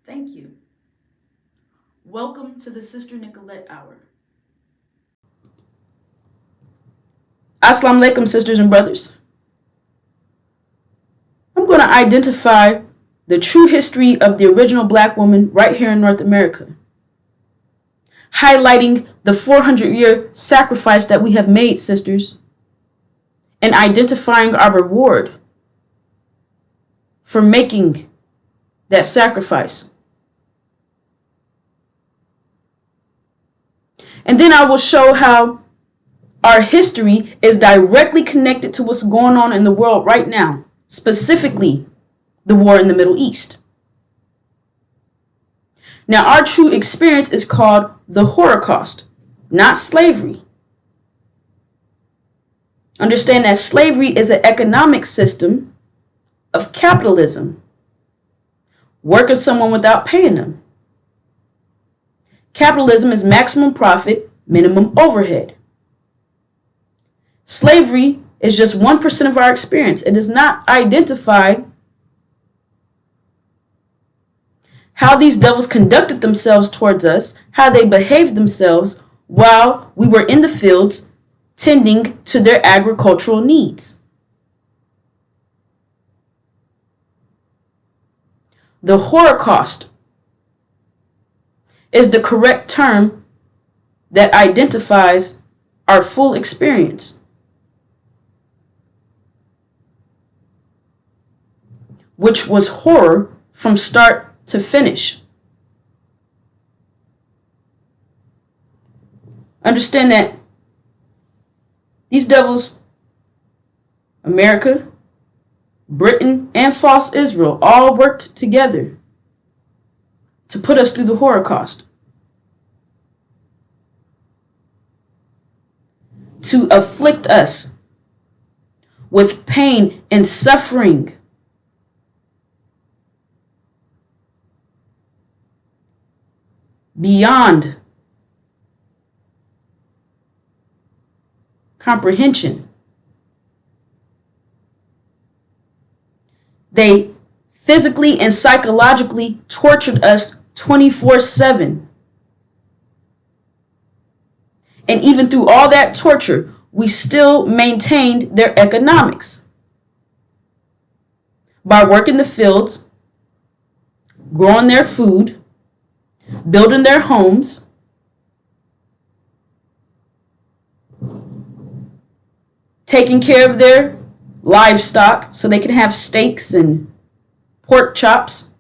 Thank you. Welcome to the Sister Nicolette Hour. Assalamu alaikum, sisters and brothers. I'm going to identify the true history of the original black woman right here in North America, highlighting the 400-year sacrifice that we have made, sisters, and identifying our reward for making that sacrifice. And then I will show how our history is directly connected to what's going on in the world right now, specifically the war in the Middle East. Now, our true experience is called the Holocaust, not slavery. Understand that slavery is an economic system of capitalism. Working someone without paying them. Capitalism is maximum profit, minimum overhead. Slavery is just 1% of our experience. It does not identify how these devils conducted themselves towards us, how they behaved themselves while we were in the fields tending to their agricultural needs. The Holocaust is the correct term that identifies our full experience, which was horror from start to finish. Understand that these devils, America, Britain, and false Israel, all worked together to put us through the Holocaust, to afflict us with pain and suffering, beyond comprehension. They physically and psychologically tortured us 24/7. And even through all that torture, we still maintained their economics by working the fields, growing their food, building their homes, taking care of their livestock so they can have steaks and pork chops.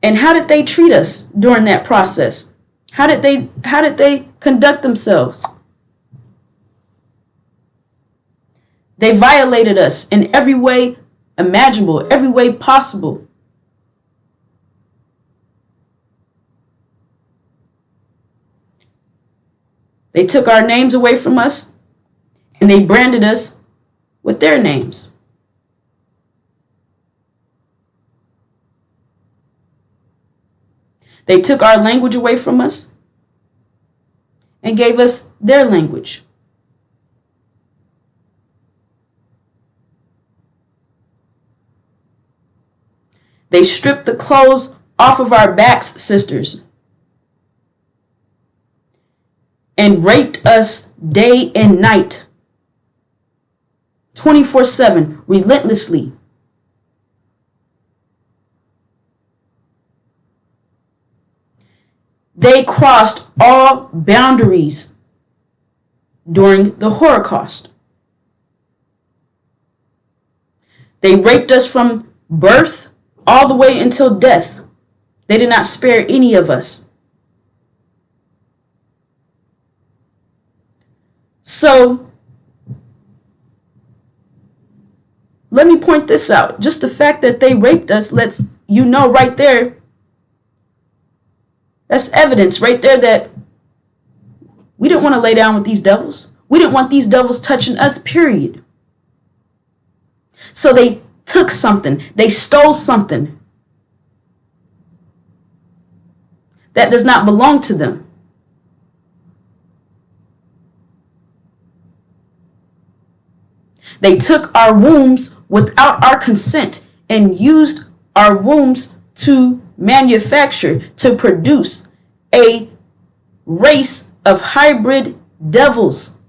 And how did they treat us during that process? How did they conduct themselves? They violated us in every way imaginable, every way possible. They took our names away from us and they branded us with their names. They took our language away from us and gave us their language. They stripped the clothes off of our backs, sisters, and raped us day and night, 24/7, relentlessly. They crossed all boundaries during the Holocaust. They raped us from birth all the way until death. They did not spare any of us. So, let me point this out. Just the fact that they raped us lets you know right there, that's evidence right there that we didn't want to lay down with these devils. We didn't want these devils touching us, period. So they took something, they stole something that does not belong to them. They took our wombs without our consent and used our wombs to manufacture, to produce a race of hybrid devils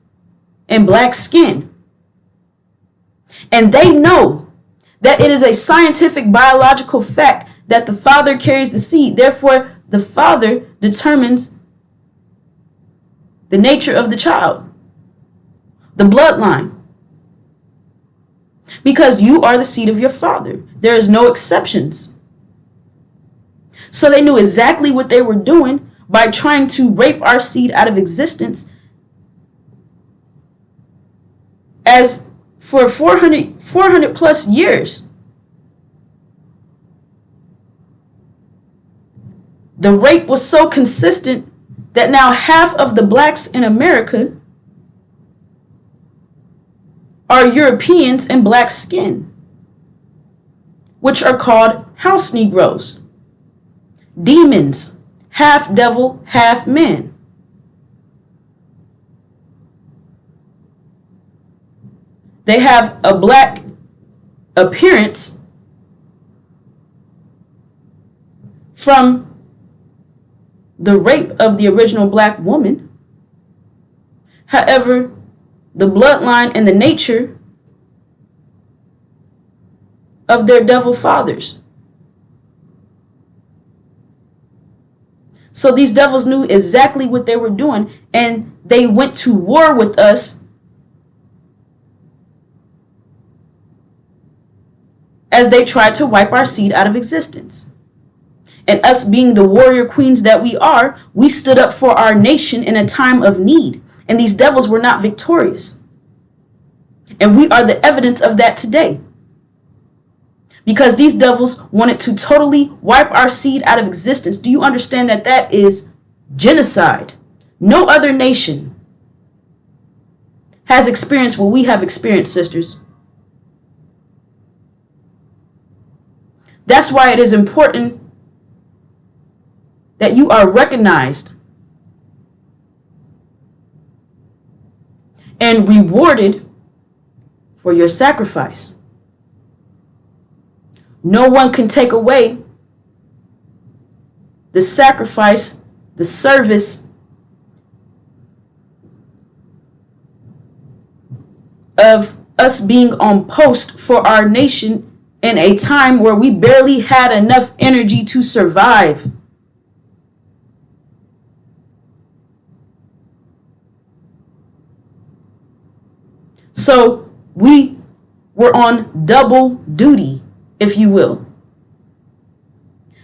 in black skin. And they know that it is a scientific biological fact that the father carries the seed. Therefore, the father determines the nature of the child, the bloodline. Because you are the seed of your father. There is no exceptions. So they knew exactly what they were doing by trying to rape our seed out of existence. As for 400 plus years, the rape was so consistent that now half of the blacks in America are Europeans in black skin, which are called house Negroes, demons, half devil, half man. They have a black appearance from the rape of the original black woman. However, the bloodline and the nature of their devil fathers. So these devils knew exactly what they were doing, and they went to war with us as they tried to wipe our seed out of existence. And us being the warrior queens that we are, we stood up for our nation in a time of need. And these devils were not victorious. And we are the evidence of that today. Because these devils wanted to totally wipe our seed out of existence. Do you understand that that is genocide? No other nation has experienced what we have experienced, sisters. That's why it is important that you are recognized and rewarded for your sacrifice. No one can take away the sacrifice, the service of us being on post for our nation in a time where we barely had enough energy to survive. So we were on double duty, if you will.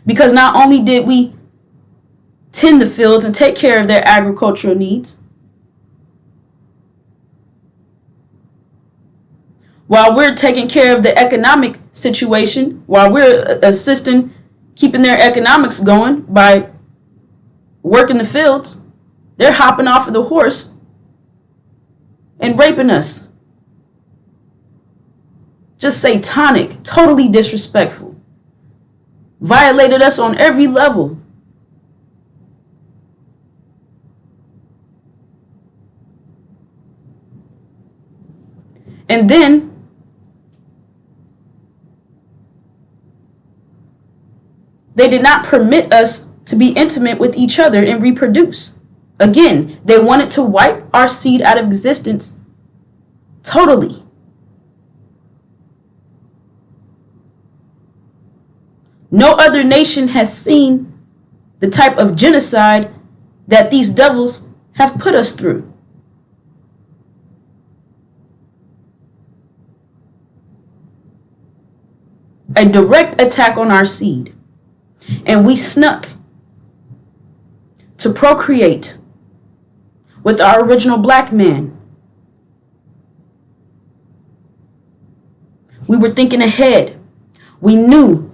Because not only did we tend the fields and take care of their agricultural needs, while we're taking care of the economic situation, while we're assisting keeping their economics going by working the fields, they're hopping off of the horse and raping us. Just satanic, totally disrespectful. Violated us on every level. And then they did not permit us to be intimate with each other and reproduce. Again, they wanted to wipe our seed out of existence totally. No other nation has seen the type of genocide that these devils have put us through. A direct attack on our seed. And we snuck to procreate with our original black man. We were thinking ahead. We knew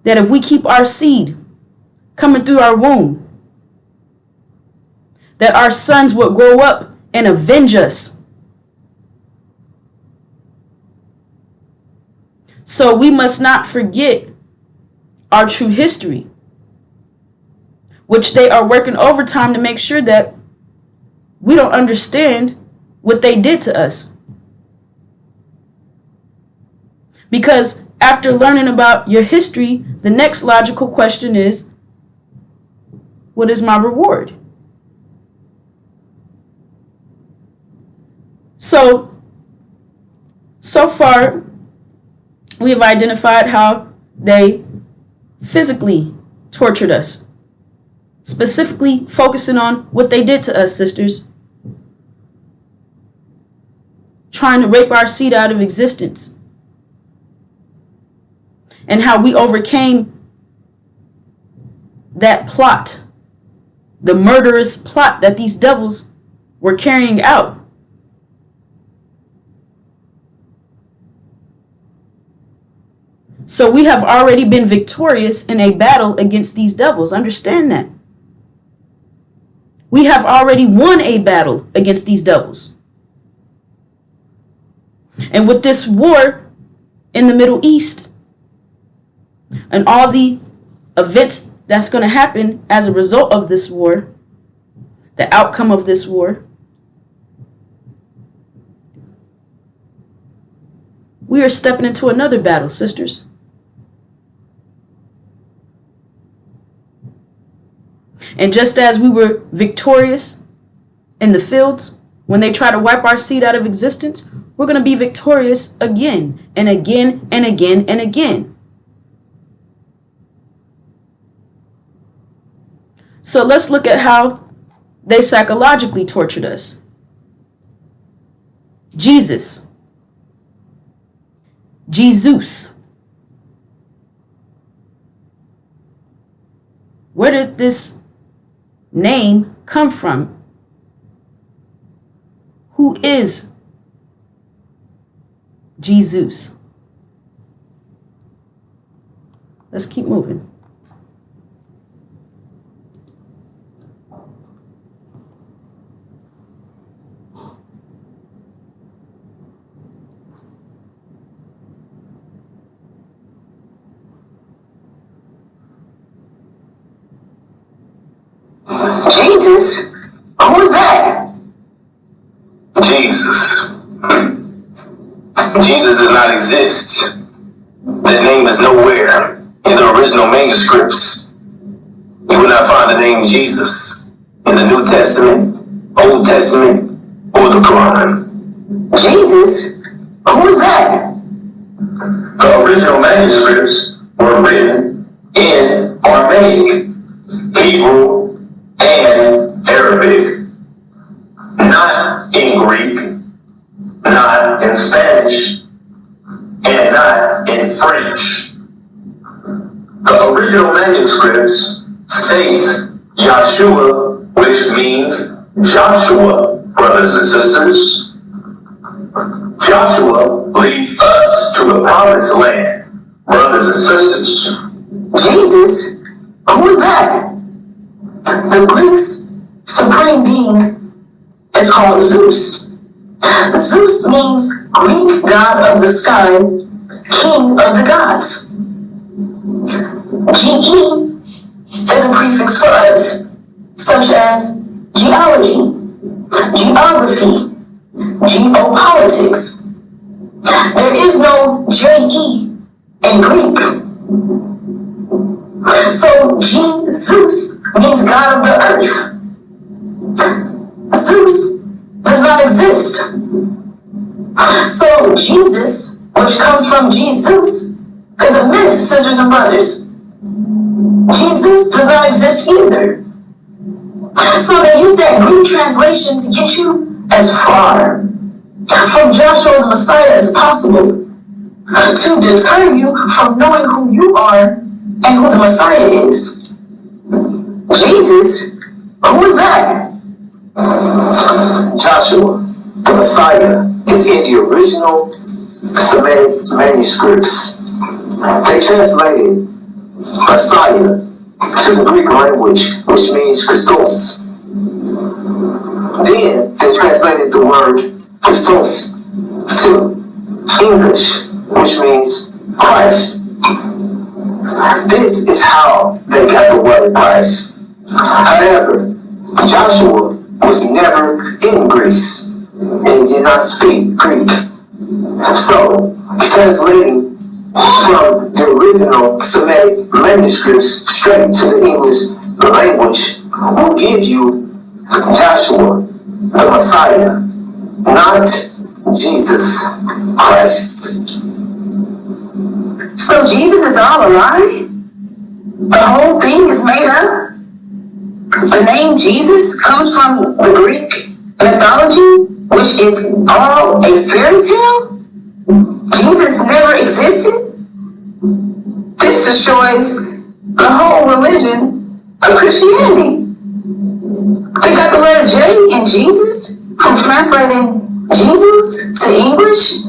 that if we keep our seed coming through our womb, that our sons would grow up and avenge us. So we must not forget our true history, which they are working overtime to make sure that we don't understand what they did to us. Because after learning about your history, the next logical question is, what is my reward? So far, we have identified how they physically tortured us, specifically focusing on what they did to us, sisters, trying to rape our seed out of existence, and how we overcame that plot, the murderous plot that these devils were carrying out. So we have already been victorious in a battle against these devils. Understand that. We have already won a battle against these devils. And with this war in the Middle East and all the events that's going to happen as a result of this war, the outcome of this war, we are stepping into another battle, sisters. And just as we were victorious in the fields when they try to wipe our seed out of existence, we're going to be victorious again and again and again and again. So let's look at how they psychologically tortured us. Jesus. Where did this name come from? Who is Jesus? Let's keep moving. Jesus? Who is that? Jesus. Jesus does not exist. That name is nowhere in the original manuscripts. You will not find the name Jesus in the New Testament, Old Testament, or the Quran. Jesus? Who is that? The original manuscripts were written in Aramaic, Hebrew, and Arabic, not in Greek, not in Spanish, and not in French. The original manuscripts states Yahshua, which means Joshua, brothers and sisters. Joshua leads us to the promised land, brothers and sisters. Jesus? Who is that? The Greeks' supreme being is called Zeus. Zeus means Greek god of the sky, king of the gods. GE is a prefix for earth, such as geology, geography, geopolitics. There is no JE in Greek. So Zeus means God of the earth. Zeus does not exist. So Jesus, which comes from Jesus, is a myth, sisters and brothers. Jesus does not exist either. So they use that Greek translation to get you as far from Joshua the Messiah as possible, to deter you from knowing who you are and who the Messiah is. Jesus? Who is that? Joshua, the Messiah, is in the original Semitic manuscripts. They translated Messiah to the Greek language, which means Christos. Then they translated the word Christos to English, which means Christ. This is how they got the word Christ. However, Joshua was never in Greece, and he did not speak Greek. So, translating from the original Semitic manuscripts straight to the English language will give you Joshua, the Messiah, not Jesus Christ. So Jesus is all a lie? The whole thing is made up? The name Jesus comes from the Greek mythology, which is all a fairy tale? Jesus never existed? This destroys the whole religion of Christianity. They got the letter J in Jesus from translating Jesus to English.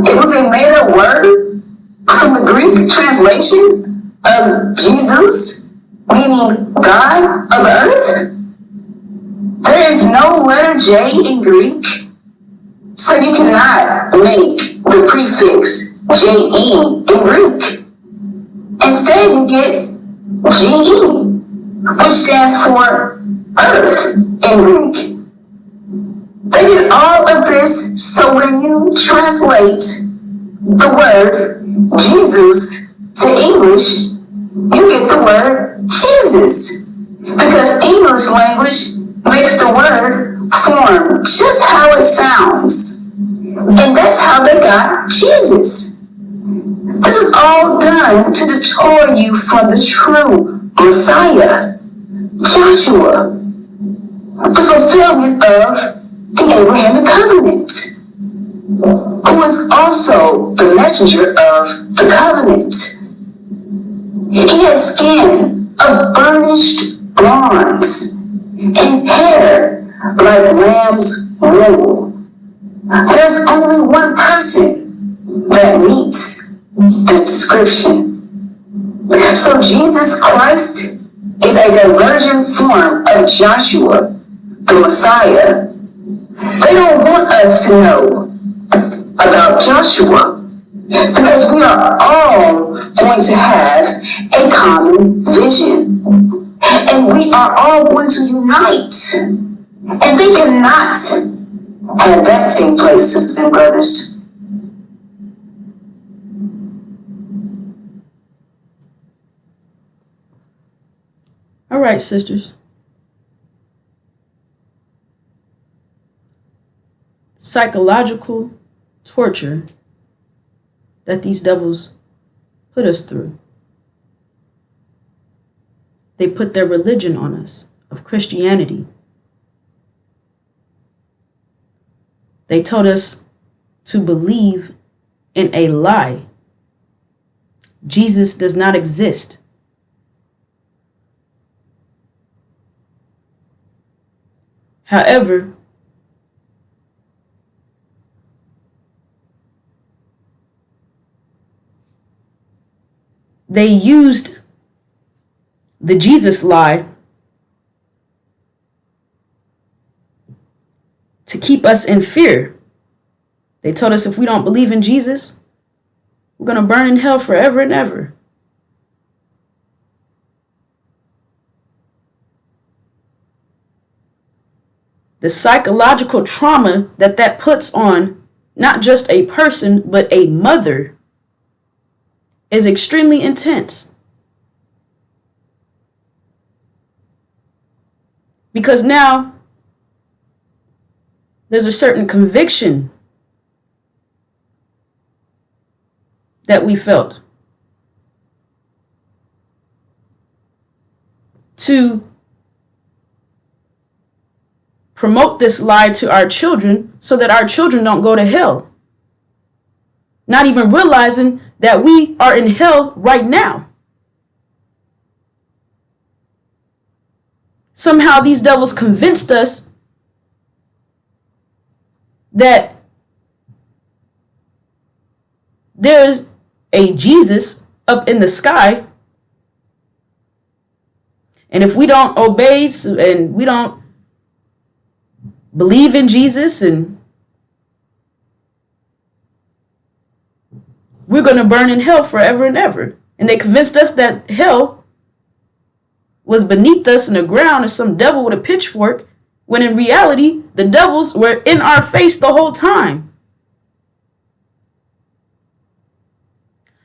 It was a made-up word from the Greek translation of Jesus, meaning God of the earth. There is no letter J in Greek, so you cannot make the prefix JE in Greek. Instead, you get GE, which stands for earth in Greek. They did all of this so when you translate the word Jesus to English, you get the word Jesus. Because English language makes the word form just how it sounds. And that's how they got Jesus. This is all done to detour you from the true Messiah, Joshua, the fulfillment of the Abrahamic covenant, who is also the messenger of the covenant. He has skin of burnished bronze and hair like lamb's wool. There's only one person that meets this description. So Jesus Christ is a divergent form of Joshua, the Messiah. They don't want us to know about Joshua because we are all going to have a common vision. And we are all going to unite. And they cannot have that take place, sisters and brothers. All right, sisters. Psychological torture that these devils put us through. They put their religion on us, of Christianity. They told us to believe in a lie. Jesus does not exist. However, they used the Jesus lie to keep us in fear. They told us if we don't believe in Jesus, we're going to burn in hell forever and ever. The psychological trauma that puts on not just a person, but a mother is extremely intense. Because now there's a certain conviction that we felt to promote this lie to our children so that our children don't go to hell. Not even realizing that we are in hell right now. Somehow these devils convinced us that there's a Jesus up in the sky. And if we don't obey and we don't believe in Jesus, and we're going to burn in hell forever and ever. And they convinced us that hell was beneath us in the ground, and some devil with a pitchfork when in reality, the devils were in our face the whole time.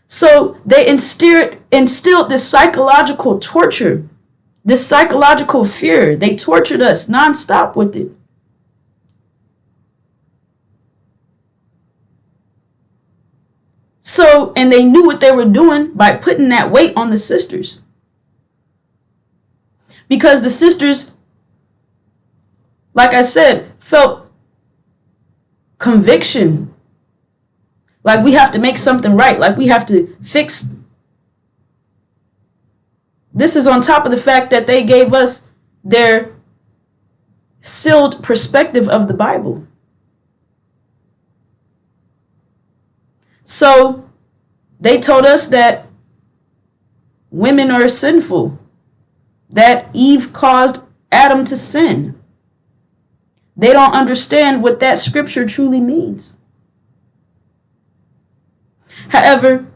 So they instilled this psychological torture, this psychological fear. They tortured us nonstop with it. So, and they knew what they were doing by putting that weight on the sisters. Because the sisters, like I said, felt conviction. Like we have to make something right. Like we have to fix. This is on top of the fact that they gave us their sealed perspective of the Bible. So they told us that women are sinful, that Eve caused Adam to sin. They don't understand what that scripture truly means. However,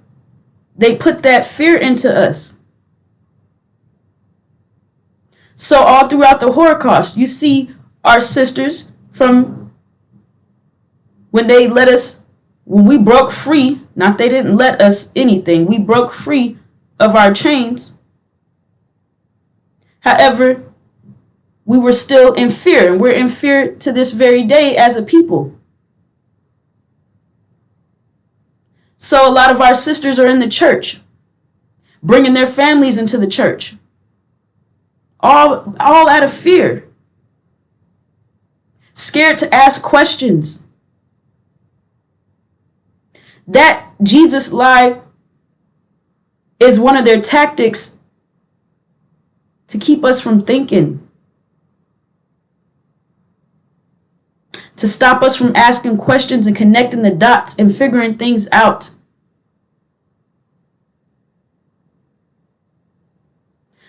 they put that fear into us. So all throughout the Holocaust, you see our sisters from when we broke free, not they didn't let us anything, we broke free of our chains. However, we were still in fear, and we're in fear to this very day as a people. So a lot of our sisters are in the church, bringing their families into the church, all out of fear, scared to ask questions. That Jesus lie is one of their tactics to keep us from thinking, to stop us from asking questions and connecting the dots and figuring things out.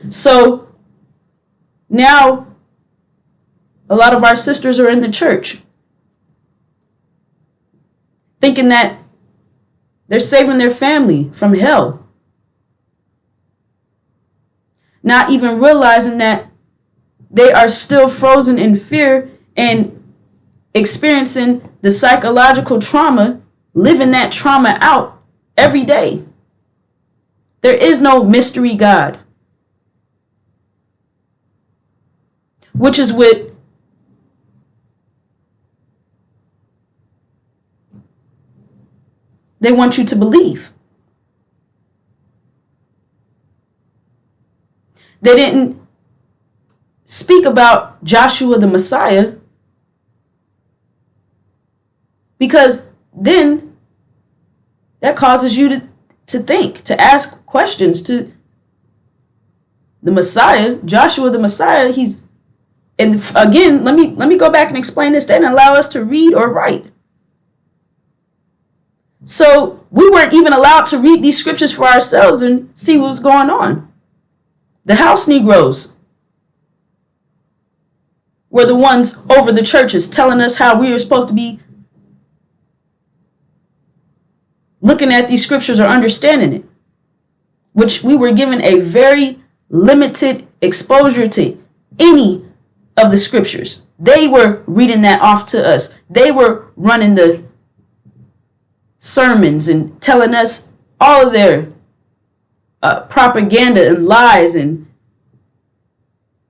So now a lot of our sisters are in the church thinking that they're saving their family from hell, not even realizing that they are still frozen in fear and experiencing the psychological trauma, living that trauma out every day. There is no mystery God, which is what they want you to believe. They didn't speak about Joshua the Messiah, because then that causes you to think, to ask questions to the Messiah, Joshua the Messiah. And again, let me go back and explain this. They didn't allow us to read or write. So we weren't even allowed to read these scriptures for ourselves and see what was going on. The house Negroes were the ones over the churches telling us how we were supposed to be looking at these scriptures or understanding it, which we were given a very limited exposure to any of the scriptures. They were reading that off to us. They were running the sermons and telling us all of their propaganda and lies. And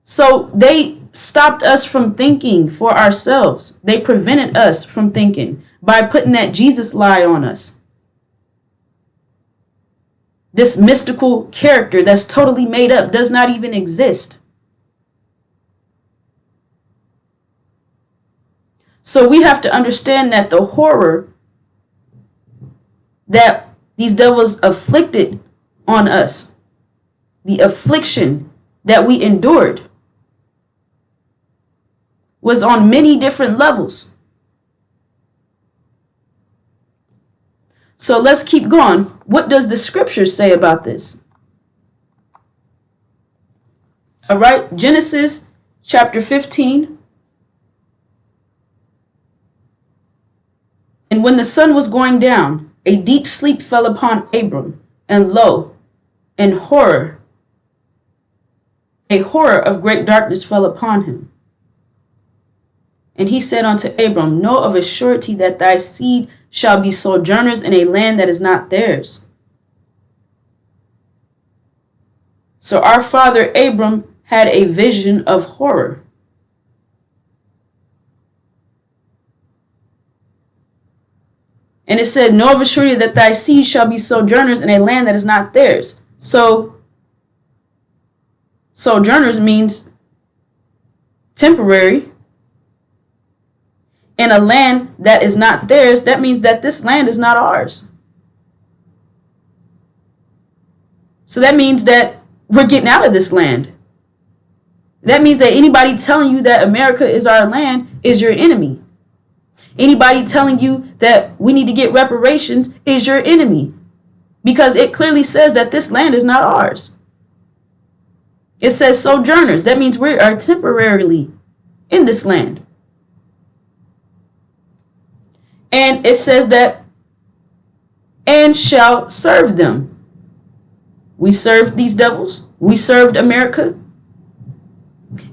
so they stopped us from thinking for ourselves. They prevented us from thinking by putting that Jesus lie on us. This mystical character that's totally made up, does not even exist. So we have to understand that the horror that these devils afflicted on us, the affliction that we endured, was on many different levels. So let's keep going. What does the scripture say about this? All right, Genesis chapter 15. And when the sun was going down, a deep sleep fell upon Abram, and lo, a horror of great darkness fell upon him. And he said unto Abram, know of a surety that thy seed shall be sojourners in a land that is not theirs. So our father Abram had a vision of horror. And it said, know of a surety that thy seed shall be sojourners in a land that is not theirs. So sojourners means temporary. In a land that is not theirs, that means that this land is not ours. So that means that we're getting out of this land. That means that anybody telling you that America is our land is your enemy. Anybody telling you that we need to get reparations is your enemy, because it clearly says that this land is not ours. It says sojourners. That means we are temporarily in this land. And it says that, and shall serve them. We served these devils. We served America.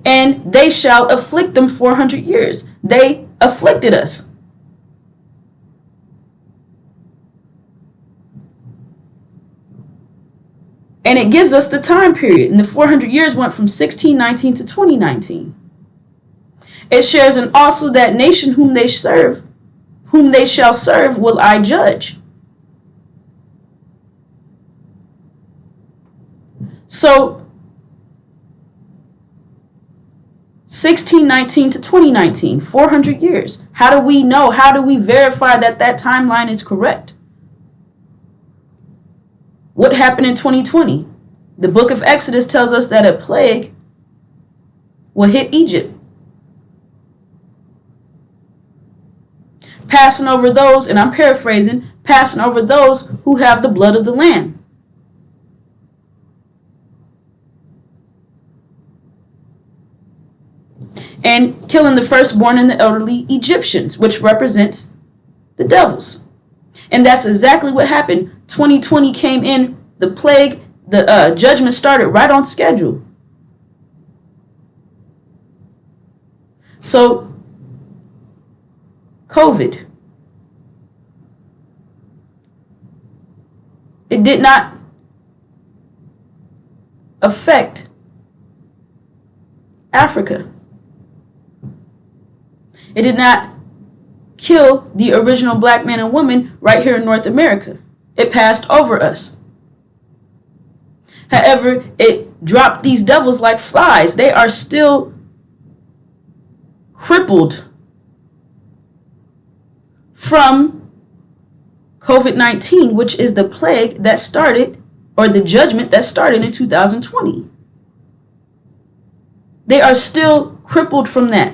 And they shall afflict them 400 years. They afflicted us. And it gives us the time period. And the 400 years went from 1619 to 2019. It shares, and also that nation whom they shall serve will I judge. So 1619 to 2019, 400 years. How do we know? How do we verify that that timeline is correct? What happened in 2020? The book of Exodus tells us that a plague will hit Egypt, passing over those, and I'm paraphrasing, passing over those who have the blood of the Lamb. And killing the firstborn and the elderly Egyptians, which represents the devils. And that's exactly what happened. 2020 came in, the plague, the judgment started right on schedule. So, COVID, it did not affect Africa. It did not kill the original black man and woman right here in North America. It passed over us. However, it dropped these devils like flies. They are still crippled from COVID-19, which is the plague that started, or the judgment that started in 2020. They are still crippled from that.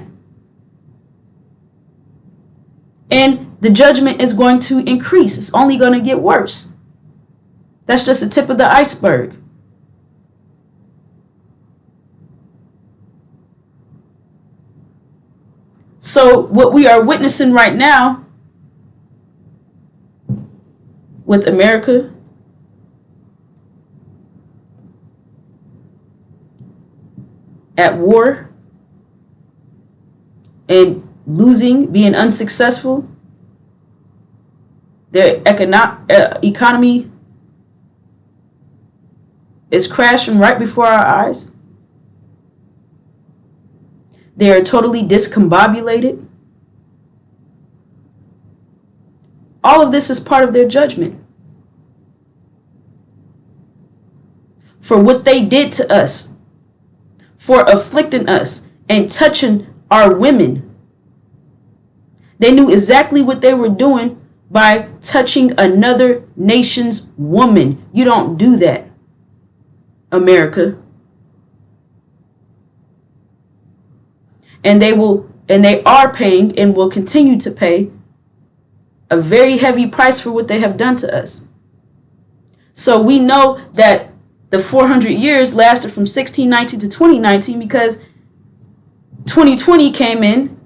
And the judgment is going to increase. It's only going to get worse. That's just the tip of the iceberg. So what we are witnessing right now with America, at war and losing, being unsuccessful, their economy is crashing right before our eyes. They are totally discombobulated. All of this is part of their judgment for what they did to us, for afflicting us and touching our women. They knew exactly what they were doing by touching another nation's woman. You don't do that, America. And they are paying and will continue to pay a very heavy price for what they have done to us. So we know that the 400 years lasted from 1619 to 2019 because 2020 came in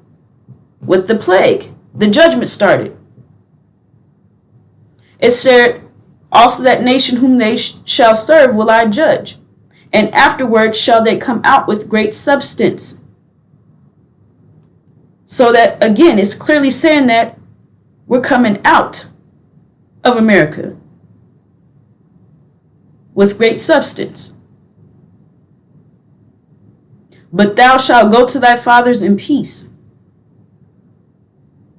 with the plague. The judgment started. It said, also that nation whom they shall serve will I judge, and afterward shall they come out with great substance. So that, again, it's clearly saying that we're coming out of America with great substance. But thou shalt go to thy fathers in peace.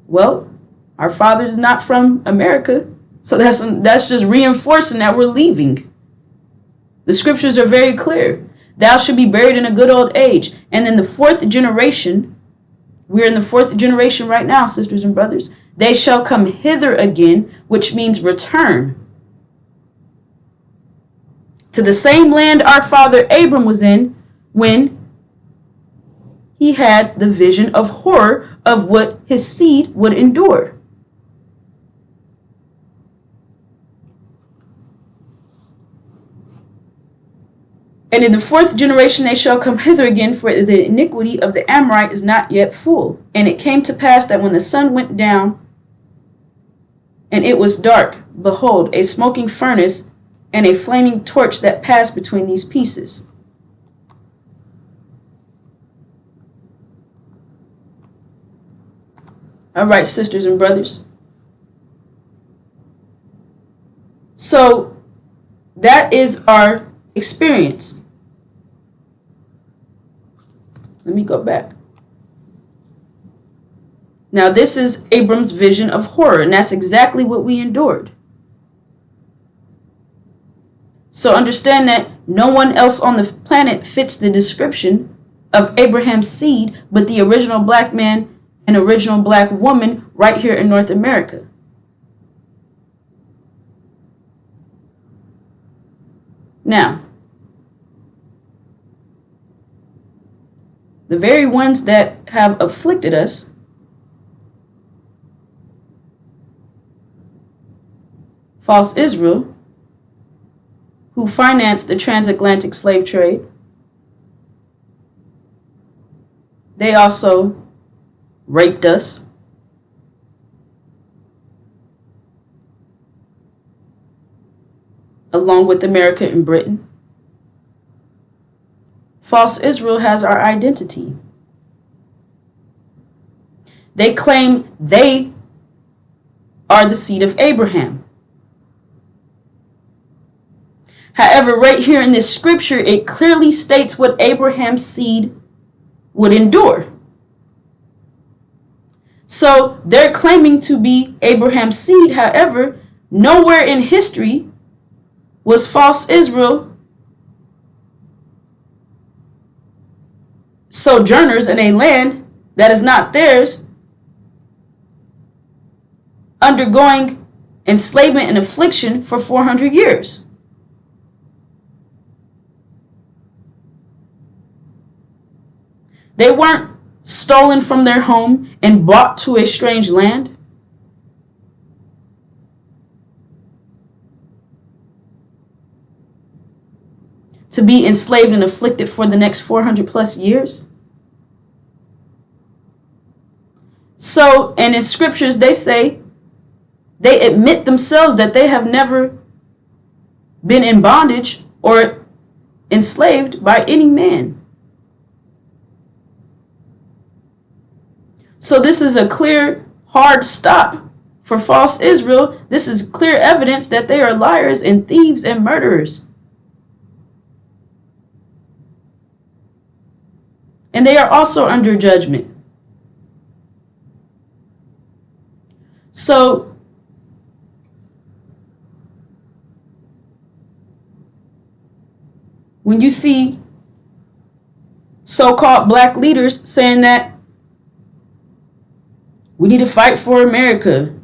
Well, our father is not from America, so that's just reinforcing that we're leaving. The scriptures are very clear. Thou shalt be buried in a good old age. And in the fourth generation, we're in the fourth generation right now, sisters and brothers, they shall come hither again, which means return to the same land our father Abram was in when he had the vision of horror of what his seed would endure. And in the fourth generation they shall come hither again, for the iniquity of the Amorite is not yet full. And it came to pass that when the sun went down, and it was dark, behold, a smoking furnace and a flaming torch that passed between these pieces. All right, sisters and brothers. So that is our experience. Let me go back. Now, this is Abram's vision of horror, and that's exactly what we endured. So understand that no one else on the planet fits the description of Abraham's seed but the original black man and original black woman right here in North America. Now, the very ones that have afflicted us false Israel, who financed the transatlantic slave trade, they also raped us. Along with America and Britain. False Israel has our identity. They claim they are the seed of Abraham. However, right here in this scripture, it clearly states what Abraham's seed would endure. So they're claiming to be Abraham's seed. However, nowhere in history was false Israel sojourners in a land that is not theirs, undergoing enslavement and affliction for 400 years. They weren't stolen from their home and brought to a strange land. To be enslaved and afflicted for the next 400 plus years. So, and in scriptures they say, they admit themselves that they have never been in bondage or enslaved by any man. So this is a clear, hard stop for false Israel. This is clear evidence that they are liars and thieves and murderers. And they are also under judgment. So, when you see so-called black leaders saying that we need to fight for America,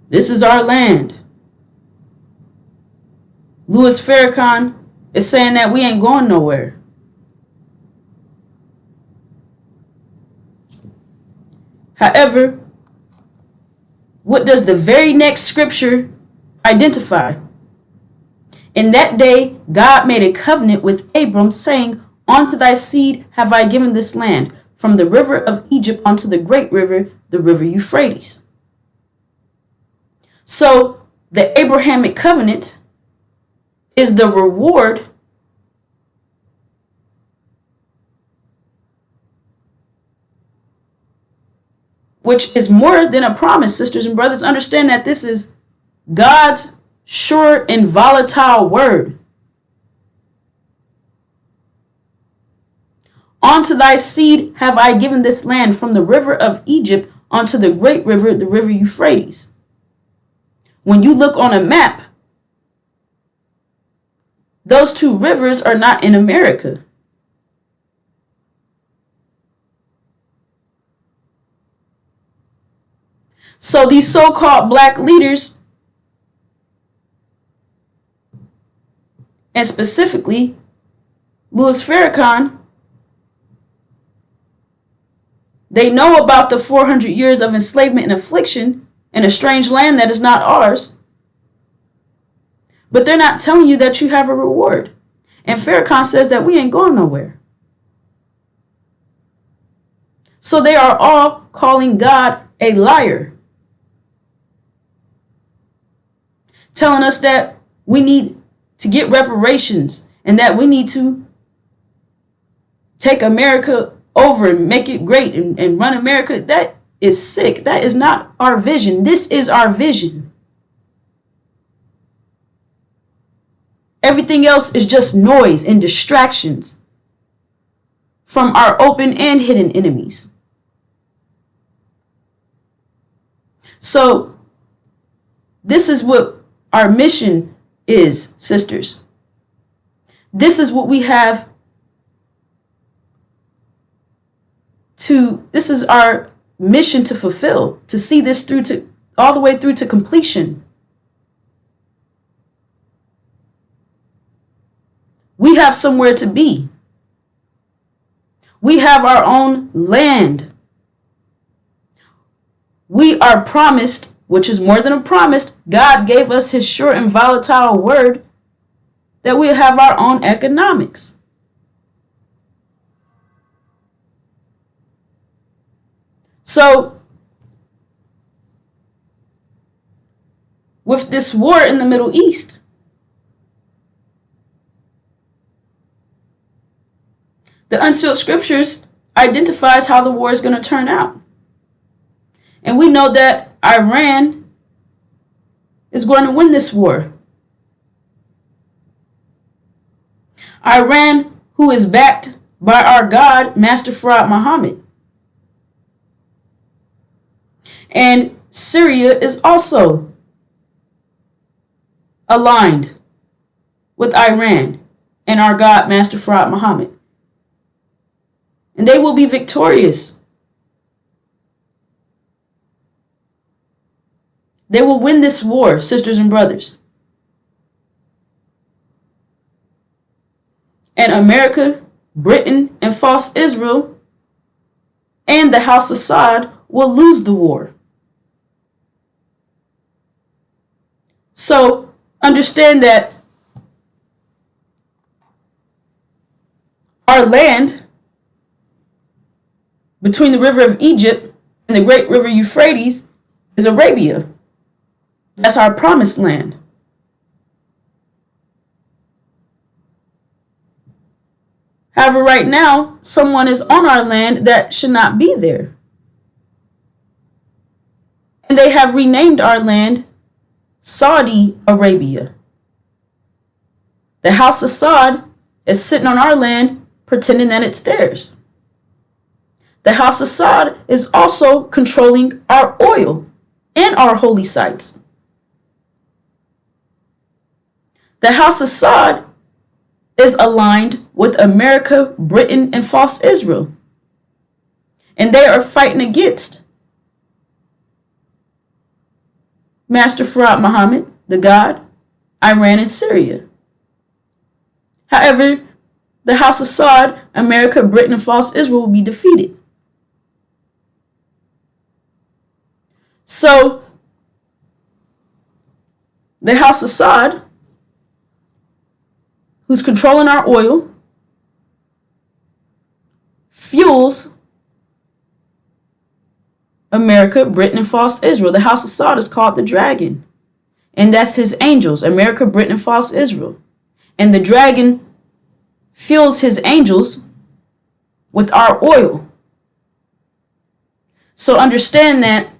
this is our land. Louis Farrakhan is saying that we ain't going nowhere. However, what does the very next scripture identify? In that day, God made a covenant with Abram, saying, unto thy seed have I given this land, from the river of Egypt unto the great river, the river Euphrates. So, the Abrahamic covenant is the reward which is more than a promise, sisters and brothers. Understand that this is God's sure and volatile word. Unto thy seed have I given this land, from the river of Egypt unto the great river, the river Euphrates. When you look on a map, those two rivers are not in America. So these so-called black leaders, and specifically Louis Farrakhan, they know about the 400 years of enslavement and affliction in a strange land that is not ours. But they're not telling you that you have a reward. And Farrakhan says that we ain't going nowhere. So they are all calling God a liar, telling us that we need to get reparations and that we need to take America over and make it great and run America. That is sick. That is not our vision. This is our vision. Everything else is just noise and distractions from our open and hidden enemies. So this is what our mission is, sisters. This is what we have this is our mission to fulfill, to see this through to all the way through to completion. We have somewhere to be. We have our own land. We are promised, which is more than a promise, God gave us his sure and volatile word that we have our own economics. So, with this war in the Middle East, the unsealed scriptures identifies how the war is going to turn out. And we know that Iran is going to win this war. Iran, who is backed by our God, Master Farad Muhammad. And Syria is also aligned with Iran and our God, Master Farad Muhammad. And they will be victorious. They will win this war, sisters and brothers. And America, Britain, and false Israel, and the House of Assad will lose the war. So understand that our land between the river of Egypt and the great river Euphrates is Arabia. That's our promised land. However, right now, someone is on our land that should not be there. And they have renamed our land Saudi Arabia. The House of Assad is sitting on our land pretending that it's theirs. The House of Assad is also controlling our oil and our holy sites. The House of Assad is aligned with America, Britain, and false Israel. And they are fighting against Master Farad Muhammad, the God, Iran, and Syria. However, the House of Assad, America, Britain, and false Israel will be defeated. So, the House of Assad, who's controlling our oil, fuels America, Britain, and false Israel. The House of Assad is called the dragon. And that's his angels, America, Britain, and false Israel. And the dragon fuels his angels with our oil. So understand that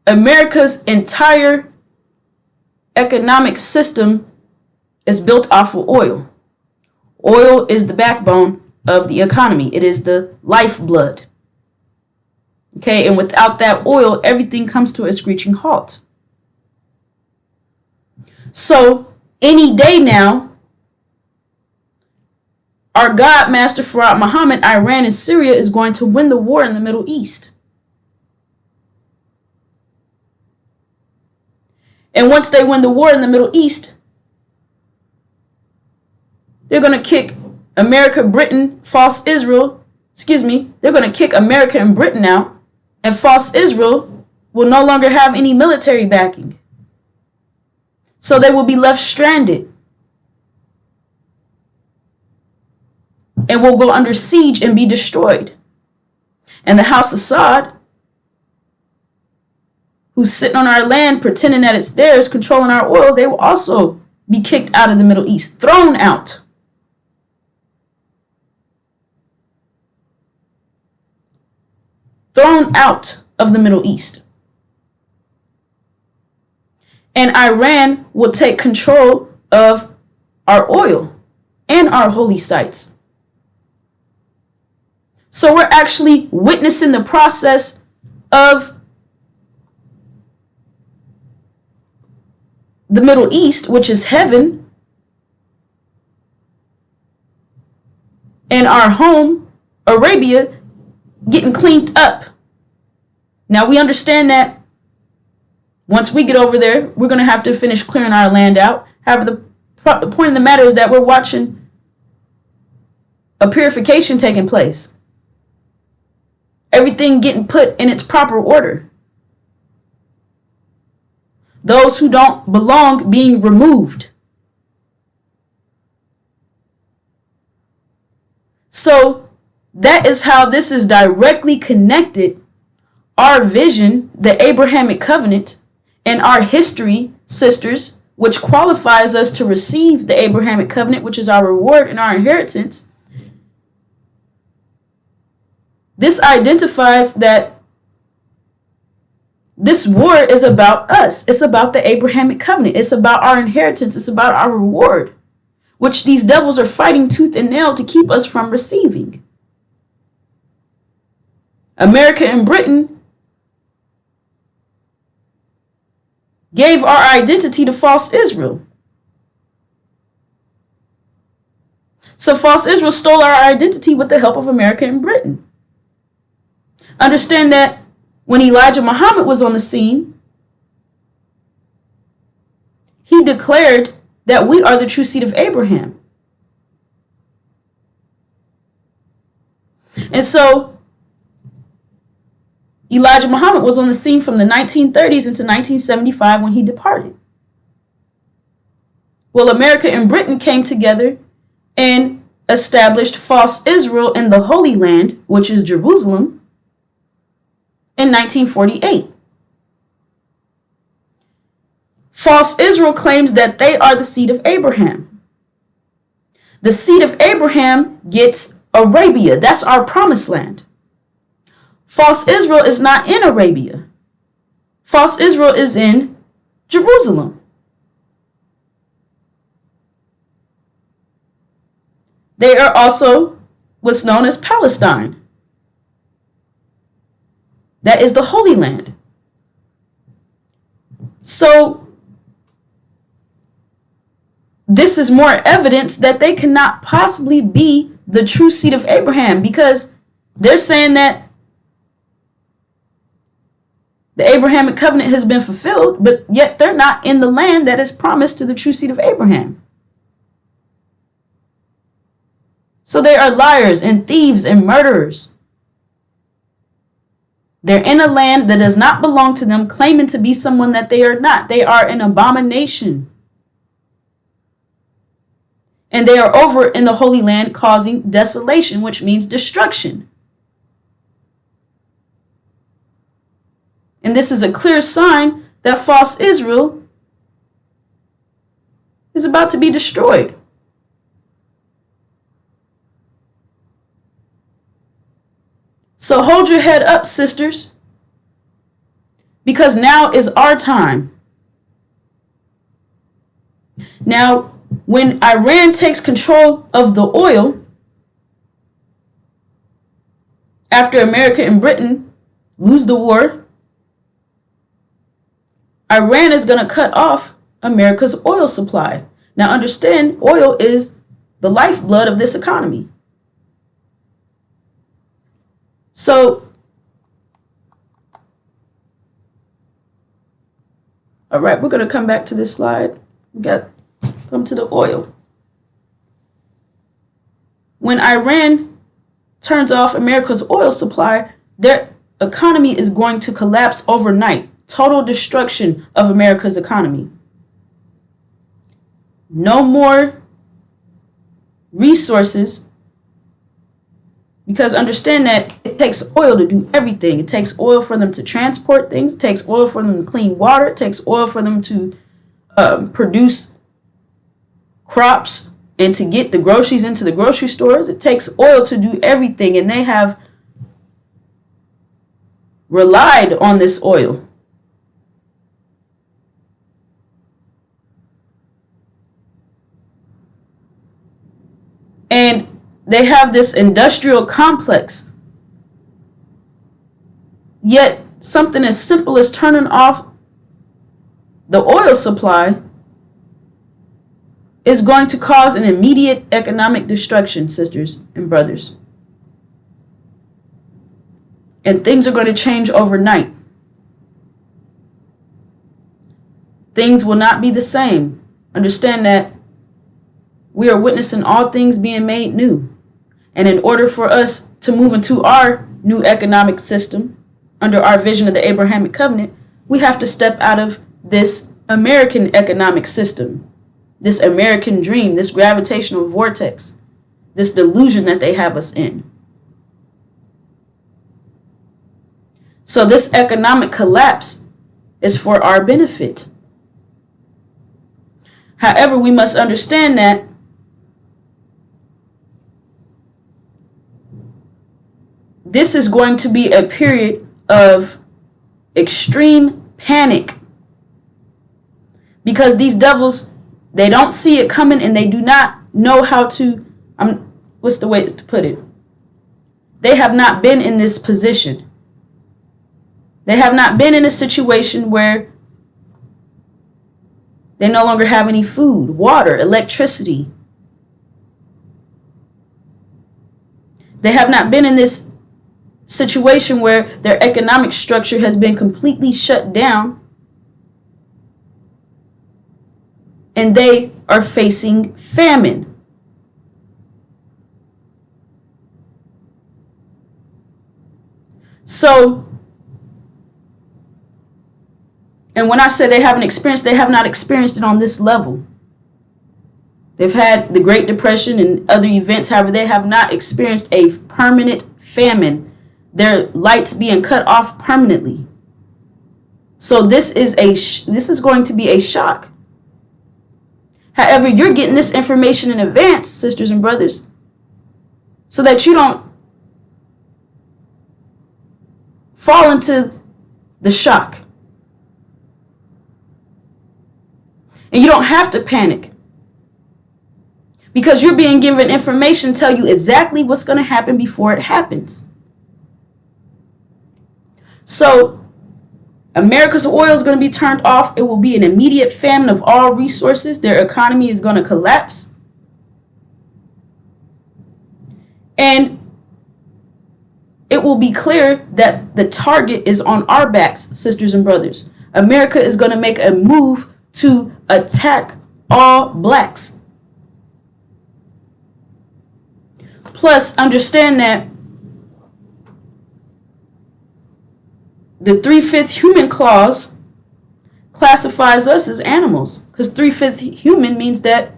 America's entire economic system is built off of oil. Oil is the backbone of the economy. It is the lifeblood. Okay, and without that oil, everything comes to a screeching halt. So any day now, our God, Master Farad Muhammad, Iran and Syria is going to win the war in the Middle East. And once they win the war in the Middle East, they're going to kick America, Britain, false Israel, they're going to kick America and Britain out, and false Israel will no longer have any military backing. So they will be left stranded and will go under siege and be destroyed. And the House of Saud, who's sitting on our land pretending that it's theirs, controlling our oil, they will also be kicked out of the Middle East, thrown out. Thrown out of the Middle East. And Iran will take control of our oil and our holy sites. So we're actually witnessing the process of the Middle East, which is heaven, and our home, Arabia, getting cleaned up. Now we understand that once we get over there, we're going to have to finish clearing our land out. However, the point of the matter is that we're watching a purification taking place. Everything getting put in its proper order. Those who don't belong being removed. So that is how this is directly connected. Our vision, the Abrahamic covenant, and our history, sisters, which qualifies us to receive the Abrahamic covenant, which is our reward and our inheritance. This identifies that this war is about us. It's about the Abrahamic covenant. It's about our inheritance. It's about our reward, which these devils are fighting tooth and nail to keep us from receiving. America and Britain gave our identity to false Israel. So false Israel stole our identity with the help of America and Britain. Understand that when Elijah Muhammad was on the scene, he declared that we are the true seed of Abraham. And so Elijah Muhammad was on the scene from the 1930s into 1975 when he departed. Well, America and Britain came together and established false Israel in the Holy Land, which is Jerusalem, in 1948. False Israel claims that they are the seed of Abraham. The seed of Abraham gets Arabia. That's our promised land. False Israel is not in Arabia. False Israel is in Jerusalem. They are also what's known as Palestine. That is the Holy Land. So this is more evidence that they cannot possibly be the true seed of Abraham, because they're saying that the Abrahamic covenant has been fulfilled, but yet they're not in the land that is promised to the true seed of Abraham. So they are liars and thieves and murderers. They're in a land that does not belong to them, claiming to be someone that they are not. They are an abomination. And they are over in the Holy Land causing desolation, which means destruction. And this is a clear sign that false Israel is about to be destroyed. So hold your head up, sisters, because now is our time. Now, when Iran takes control of the oil, after America and Britain lose the war, Iran is going to cut off America's oil supply. Now understand, oil is the lifeblood of this economy. So, all right, we're going to come back to this slide. We got come to the oil. When Iran turns off America's oil supply, their economy is going to collapse overnight. Total destruction of America's economy. No more resources, because understand that it takes oil to do everything. It takes oil for them to transport things. It takes oil for them to clean water. It takes oil for them to produce crops and to get the groceries into the grocery stores. It takes oil to do everything, and they have relied on this oil. And they have this industrial complex. Yet something as simple as turning off the oil supply is going to cause an immediate economic destruction, sisters and brothers. And things are going to change overnight. Things will not be the same. Understand that we are witnessing all things being made new. And in order for us to move into our new economic system, under our vision of the Abrahamic covenant, we have to step out of this American economic system, this American dream, this gravitational vortex, this delusion that they have us in. So this economic collapse is for our benefit. However, we must understand that this is going to be a period of extreme panic, because these devils, they don't see it coming, and they do not know how to, what's the way to put it? They have not been in this position. They have not been in a situation where they no longer have any food, water, electricity. They have not been in this situation where their economic structure has been completely shut down, and they are facing famine. So, and when I say they haven't experienced, they have not experienced it on this level. They've had the Great Depression and other events. However, they have not experienced a permanent famine, their lights being cut off permanently. So this is going to be a shock. However, you're getting this information in advance, sisters and brothers, so that you don't fall into the shock. And you don't have to panic, because you're being given information to tell you exactly what's going to happen before it happens. So America's oil is going to be turned off. It will be an immediate famine of all resources. Their economy is going to collapse. And it will be clear that the target is on our backs, sisters and brothers. America is going to make a move to attack all blacks. Plus, understand that the 3/5 human clause classifies us as animals, because 3/5 human means that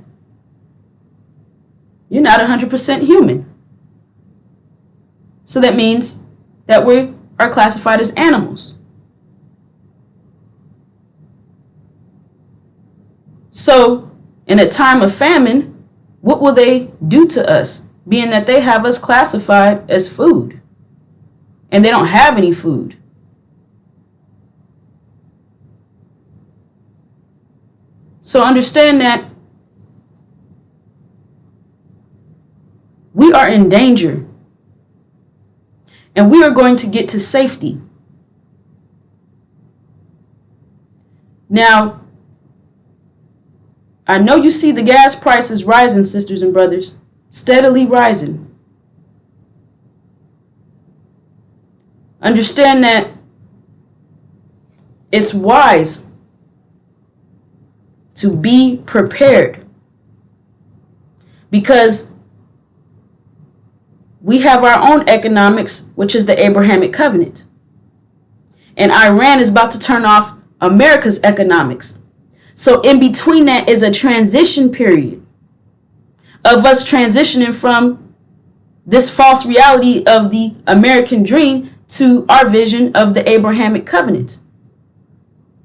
you're not 100% human. So that means that we are classified as animals. So in a time of famine, what will they do to us, being that they have us classified as food? and they don't have any food. So understand that we are in danger, and we are going to get to safety. Now, I know you see the gas prices rising, sisters and brothers, steadily rising. Understand that it's wise to be prepared, because we have our own economics, which is the Abrahamic covenant. And Iran is about to turn off America's economics. So in between that is a transition period of us transitioning from this false reality of the American dream to our vision of the Abrahamic covenant.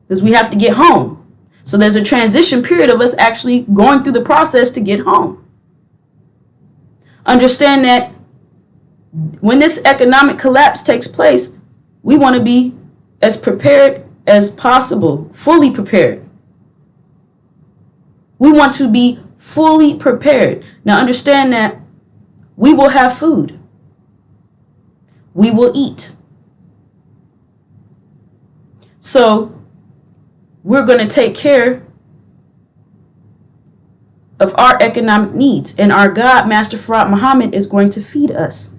Because we have to get home. So there's a transition period of us actually going through the process to get home. Understand that when this economic collapse takes place, we want to be as prepared as possible, fully prepared. We want to be fully prepared. Now understand that we will have food. We will eat. So we're going to take care of our economic needs, and our God, Master Farad Muhammad, is going to feed us.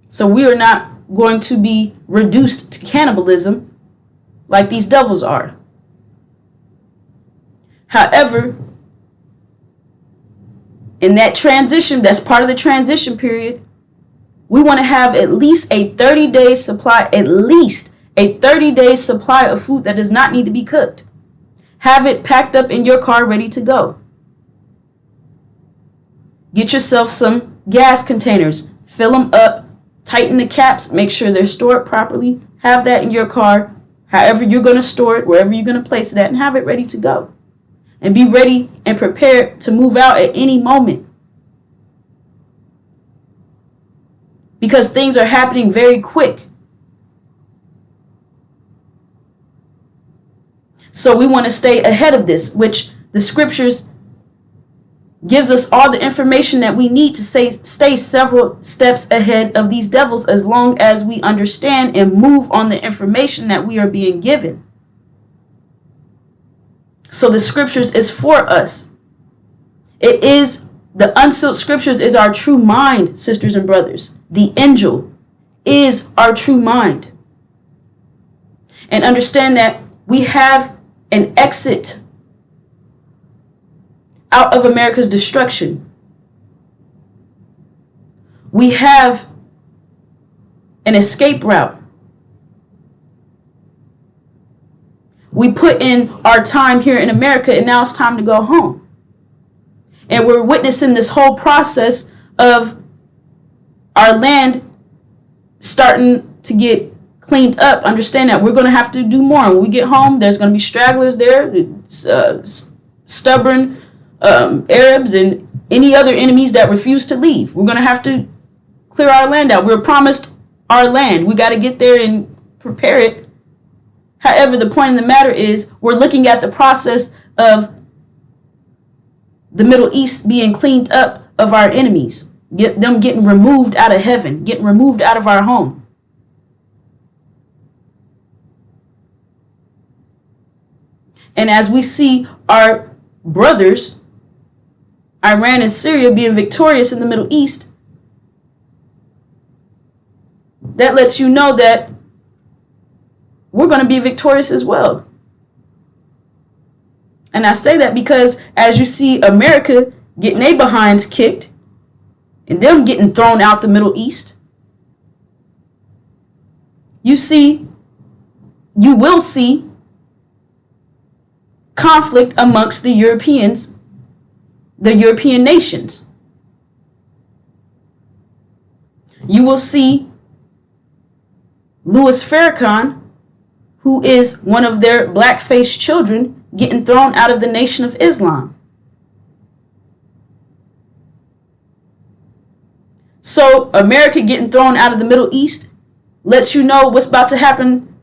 So we are not going to be reduced to cannibalism like these devils are. However, in that transition, that's part of the transition period, we want to have at least a 30-day supply, at least a 30-day supply of food that does not need to be cooked. Have it packed up in your car, ready to go. Get yourself some gas containers, fill them up, tighten the caps, make sure they're stored properly. Have that in your car, however you're going to store it, wherever you're going to place it at, and have it ready to go. And be ready and prepared to move out at any moment. Because things are happening very quick. So we want to stay ahead of this, which the scriptures gives us all the information that we need to stay several steps ahead of these devils, as long as we understand and move on the information that we are being given. So the scriptures is for us. It is, the unsealed scriptures is our true mind, sisters and brothers. The angel is our true mind. And understand that we have an exit out of America's destruction. We have an escape route. We put in our time here in America, and now it's time to go home. And we're witnessing this whole process of our land starting to get cleaned up. Understand that we're going to have to do more. When we get home, there's going to be stragglers there, stubborn Arabs and any other enemies that refuse to leave. We're going to have to clear our land out. We're promised our land. We got to get there and prepare it. However, the point of the matter is we're looking at the process of the Middle East being cleaned up of our enemies, them getting removed out of heaven, getting removed out of our home. And as we see our brothers, Iran and Syria, being victorious in the Middle East, that lets you know that we're going to be victorious as well. And I say that because as you see America getting their behinds kicked and them getting thrown out the Middle East, you will see conflict amongst the Europeans, the European nations. You will see Louis Farrakhan, who is one of their black-faced children, getting thrown out of the Nation of Islam. So America getting thrown out of the Middle East lets you know what's about to happen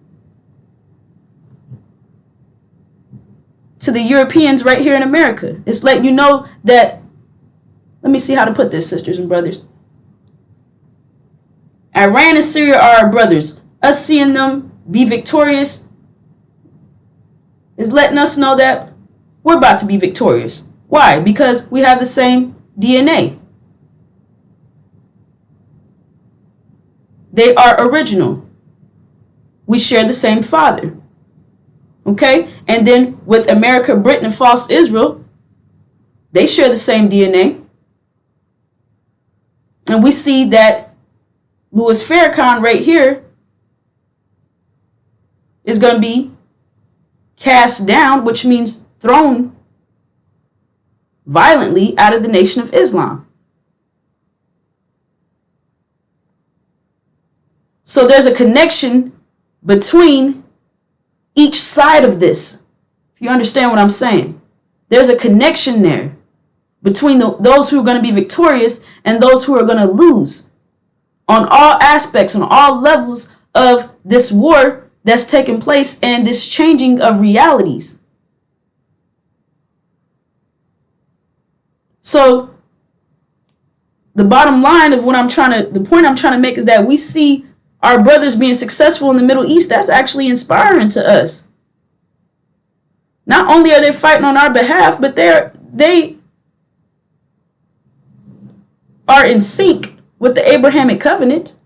to the Europeans right here in America. It's letting you know that, let me see how to put this, sisters and brothers. Iran and Syria are our brothers. Us seeing them be victorious is letting us know that we're about to be victorious. Why? Because we have the same DNA. They are original. We share the same father. Okay? And then with America, Britain, and false Israel, they share the same DNA. And we see that Louis Farrakhan right here is going to be cast down, which means thrown violently out of the Nation of Islam. So there's a connection between each side of this. If you understand what I'm saying, there's a connection there between those who are going to be victorious and those who are going to lose on all aspects, on all levels of this war that's taking place and this changing of realities. So the bottom line of the point I'm trying to make is that we see our brothers being successful in the Middle East. That's actually inspiring to us. Not only are they fighting on our behalf, but they are in sync with the Abrahamic covenant.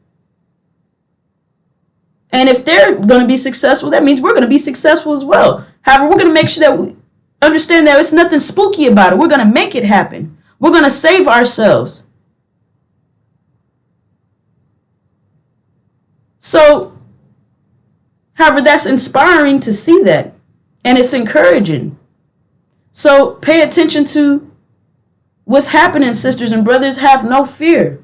And if they're going to be successful, that means we're going to be successful as well. However, we're going to make sure that we understand that it's nothing spooky about it. We're going to make it happen. We're going to save ourselves. So, however, that's inspiring to see that. And it's encouraging. So pay attention to what's happening, sisters and brothers. Have no fear.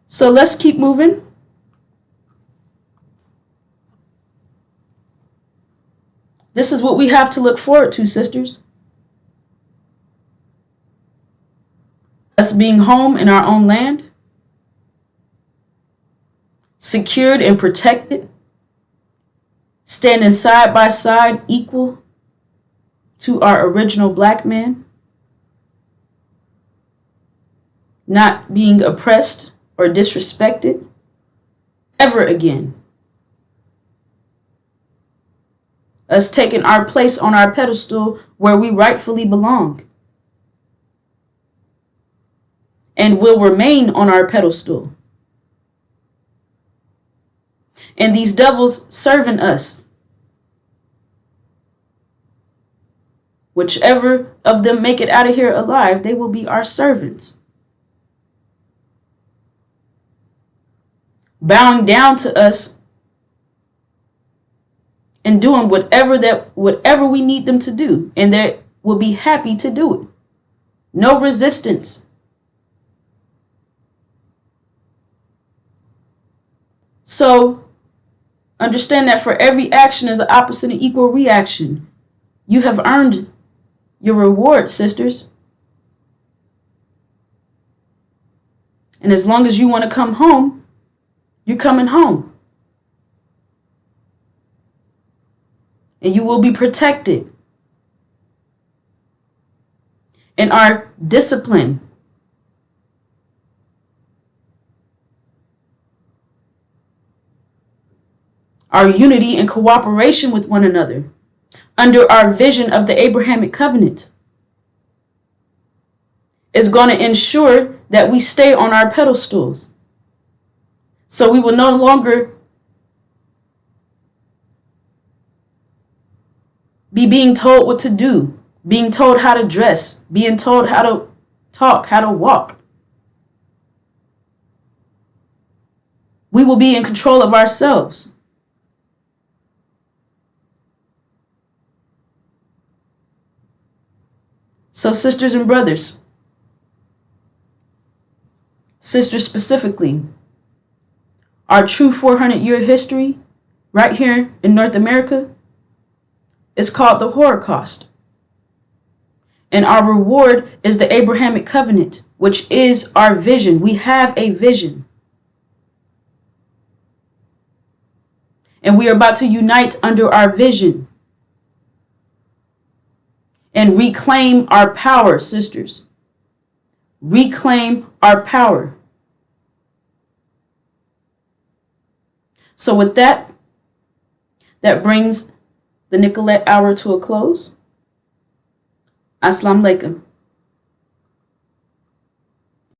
So let's keep moving. This is what we have to look forward to, sisters. Us being home in our own land, secured and protected, standing side by side, equal to our original black man, not being oppressed or disrespected ever again. Us taking our place on our pedestal where we rightfully belong and will remain on our pedestal. And these devils serving us. Whichever of them make it out of here alive, they will be our servants. Bowing down to us and doing whatever we need them to do. And they will be happy to do it. No resistance. So understand that for every action is an opposite and equal reaction. You have earned your reward, sisters. And as long as you want to come home, you're coming home. And you will be protected. And our discipline, our unity and cooperation with one another under our vision of the Abrahamic covenant is going to ensure that we stay on our pedestals. So we will no longer be being told what to do, being told how to dress, being told how to talk, how to walk. We will be in control of ourselves. So sisters and brothers, sisters specifically, our true 400-year history right here in North America is called the Holocaust. And our reward is the Abrahamic covenant, which is our vision. We have a vision. And we are about to unite under our vision and reclaim our power, sisters. Reclaim our power. So with that, that brings the Nicolette hour to a close. Assalamu alaikum.